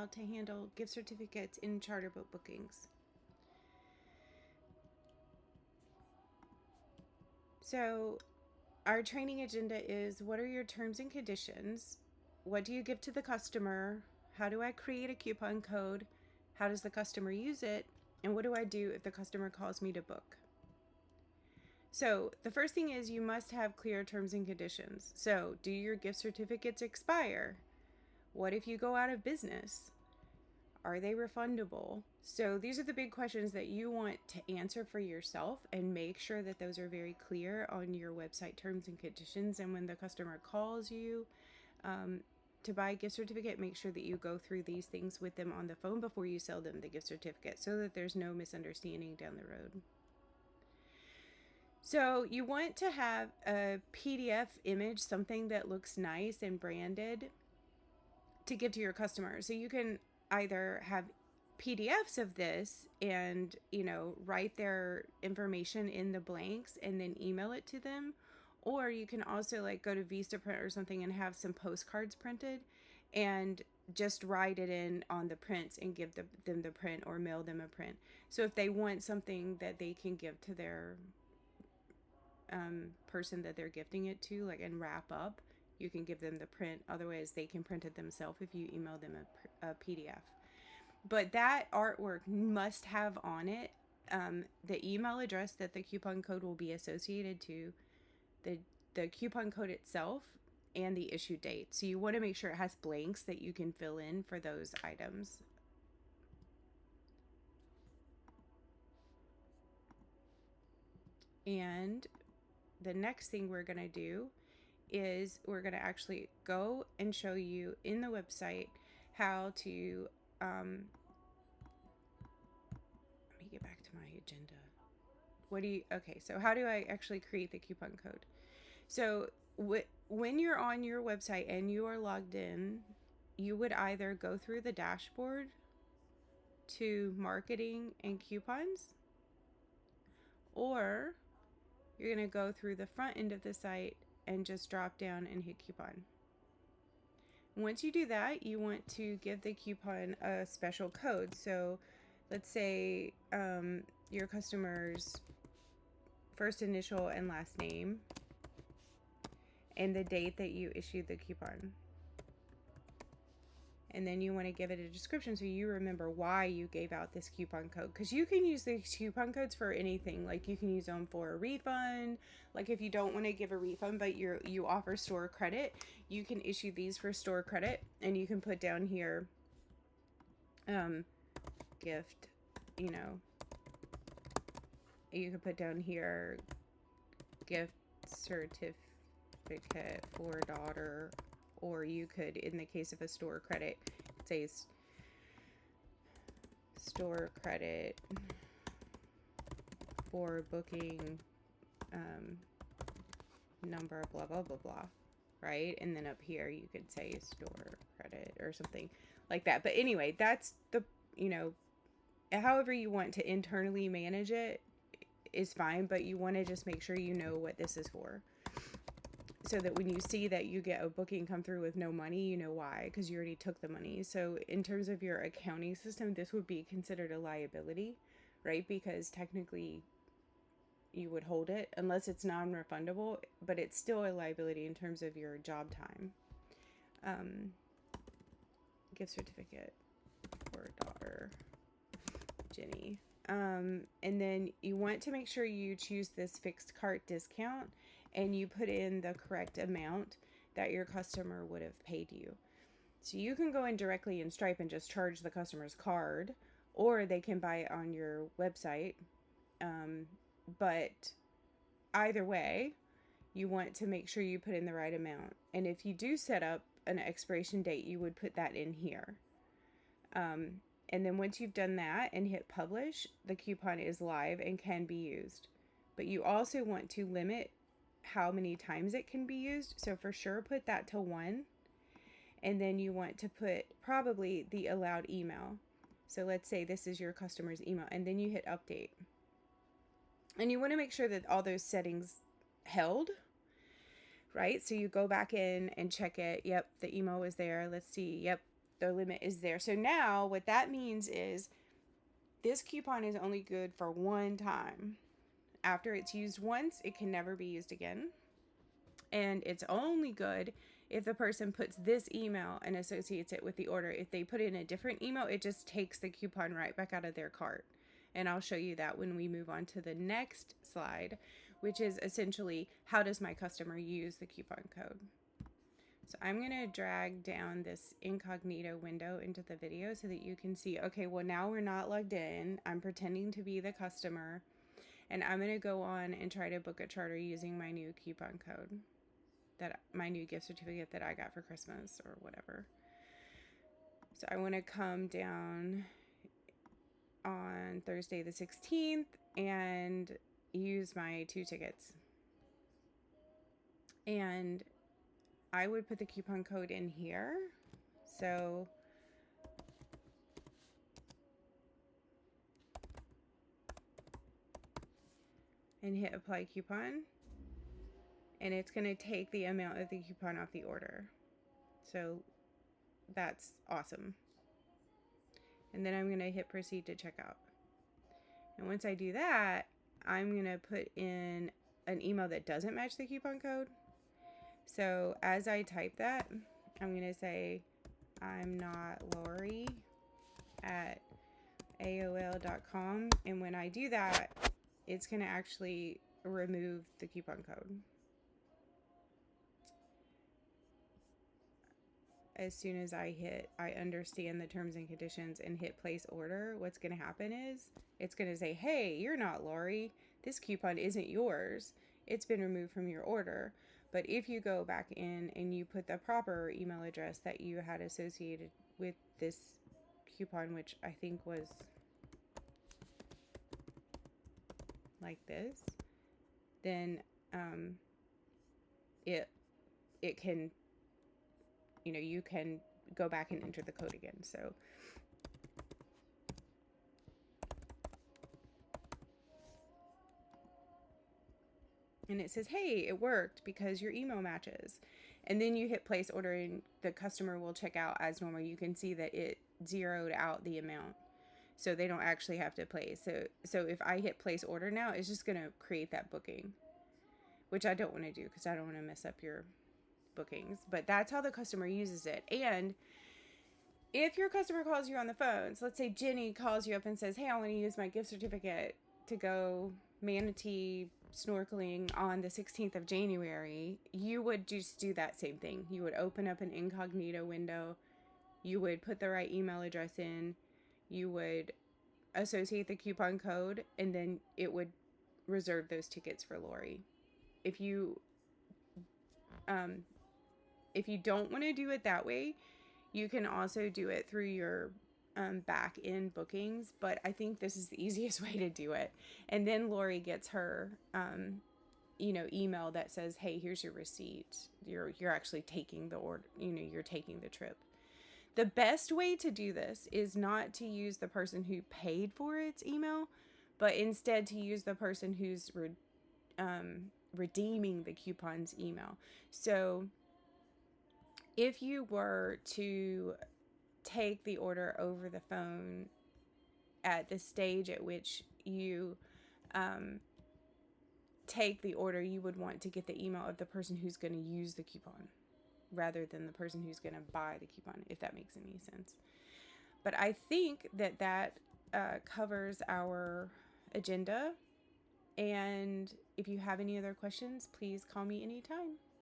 how to handle gift certificates in charter boat bookings. So our training agenda is, what are your terms and conditions? What do you give to the customer? How do I create a coupon code? How does the customer use it? And what do I do if the customer calls me to book? So the first thing is, you must have clear terms and conditions. So do your gift certificates expire? What if you go out of business? Are they refundable? So these are the big questions that you want to answer for yourself, and make sure that those are very clear on your website terms and conditions. And when the customer calls you to buy a gift certificate, make sure that you go through these things with them on the phone before you sell them the gift certificate, so that there's no misunderstanding down the road. So you want to have a PDF image, something that looks nice and branded, to give to your customer. So you can either have PDFs of this and, write their information in the blanks and then email it to them. Or you can also go to Vistaprint or something and have some postcards printed and just write it in on the prints and give them the print, or mail them a print. So if they want something that they can give to their person that they're gifting it to, and wrap up, you can give them the print. Otherwise, they can print it themselves if you email them a PDF. But that artwork must have on it the email address that the coupon code will be associated to, the coupon code itself, and the issue date. So you want to make sure it has blanks that you can fill in for those items. And the next thing we're going to do is we're going to actually go and show you in the website how to let me get back to my agenda. So how do I actually create the coupon code? So when you're on your website and you are logged in, you would either go through the dashboard to marketing and coupons, or you're going to go through the front end of the site and just drop down and hit coupon. Once you do that, you want to give the coupon a special code. So let's say your customer's first initial and last name, and the date that you issued the coupon. And then you want to give it a description so you remember why you gave out this coupon code. Because you can use these coupon codes for anything. You can use them for a refund. If you don't want to give a refund, but you offer store credit, you can issue these for store credit. And you can put down here, gift, you can put down here, gift certificate for daughter. Or you could, in the case of a store credit, say store credit for booking number blah blah blah blah, right? And then up here you could say store credit or something like that. But anyway, that's the however you want to internally manage it is fine, but you want to just make sure you know what this is for, so that when you see that you get a booking come through with no money, you know why, because you already took the money. So in terms of your accounting system, this would be considered a liability, right? Because technically you would hold it unless it's non-refundable, but it's still a liability in terms of your job time. Gift certificate for daughter Jenny. And then you want to make sure you choose this fixed cart discount and you put in the correct amount that your customer would have paid you. So you can go in directly in Stripe and just charge the customer's card, or they can buy it on your website. But either way, you want to make sure you put in the right amount. And if you do set up an expiration date, you would put that in here. And then once you've done that and hit publish, the coupon is live and can be used. But you also want to limit how many times it can be used. So for sure, put that to 1. And then you want to put probably the allowed email. So let's say this is your customer's email, and then you hit update. And you want to make sure that all those settings held, right? So you go back in and check it. Yep, the email was there. Let's see. Yep, the limit is there. So now what that means is this coupon is only good for one time. After it's used once, it can never be used again. And it's only good if the person puts this email and associates it with the order. If they put in a different email, it just takes the coupon right back out of their cart. And I'll show you that when we move on to the next slide, which is essentially how does my customer use the coupon code. So I'm going to drag down this incognito window into the video so that you can see, okay, well now we're not logged in. I'm pretending to be the customer, and I'm going to go on and try to book a charter using my new coupon code, that my new gift certificate that I got for Christmas or whatever. So I want to come down on Thursday the 16th and use my 2 tickets. And I would put the coupon code in here. So and hit apply coupon. And it's going to take the amount of the coupon off the order. So that's awesome. And then I'm going to hit proceed to checkout. And once I do that, I'm going to put in an email that doesn't match the coupon code. So as I type that, I'm going to say, I'm not Lori at AOL.com. And when I do that, it's going to actually remove the coupon code. As soon as I understand the terms and conditions and hit place order, what's going to happen is it's going to say, hey, you're not Lori. This coupon isn't yours. It's been removed from your order. But if you go back in and you put the proper email address that you had associated with this coupon, which I think was like this, then it can, you can go back and enter the code again. So and it says, hey, it worked because your email matches. And then you hit place order and the customer will check out as normal. You can see that it zeroed out the amount, so they don't actually have to place. So if I hit place order now, it's just going to create that booking, which I don't want to do because I don't want to mess up your bookings. But that's how the customer uses it. And if your customer calls you on the phone, so let's say Jenny calls you up and says, hey, I want to use my gift certificate to go manatee snorkeling on the 16th of January, you would just do that same thing. You would open up an incognito window. You would put the right email address in. You would associate the coupon code, and then it would reserve those tickets for Lori. If you don't want to do it that way, you can also do it through your back end bookings, but I think this is the easiest way to do it. And then Lori gets her email that says, hey, here's your receipt. You're actually taking the order, you're taking the trip. The best way to do this is not to use the person who paid for its email, but instead to use the person who's redeeming the coupon's email. So if you were to take the order over the phone at the stage at which you take the order, you would want to get the email of the person who's going to use the coupon rather than the person who's going to buy the coupon, if that makes any sense. But I think that covers our agenda. And if you have any other questions, please call me anytime.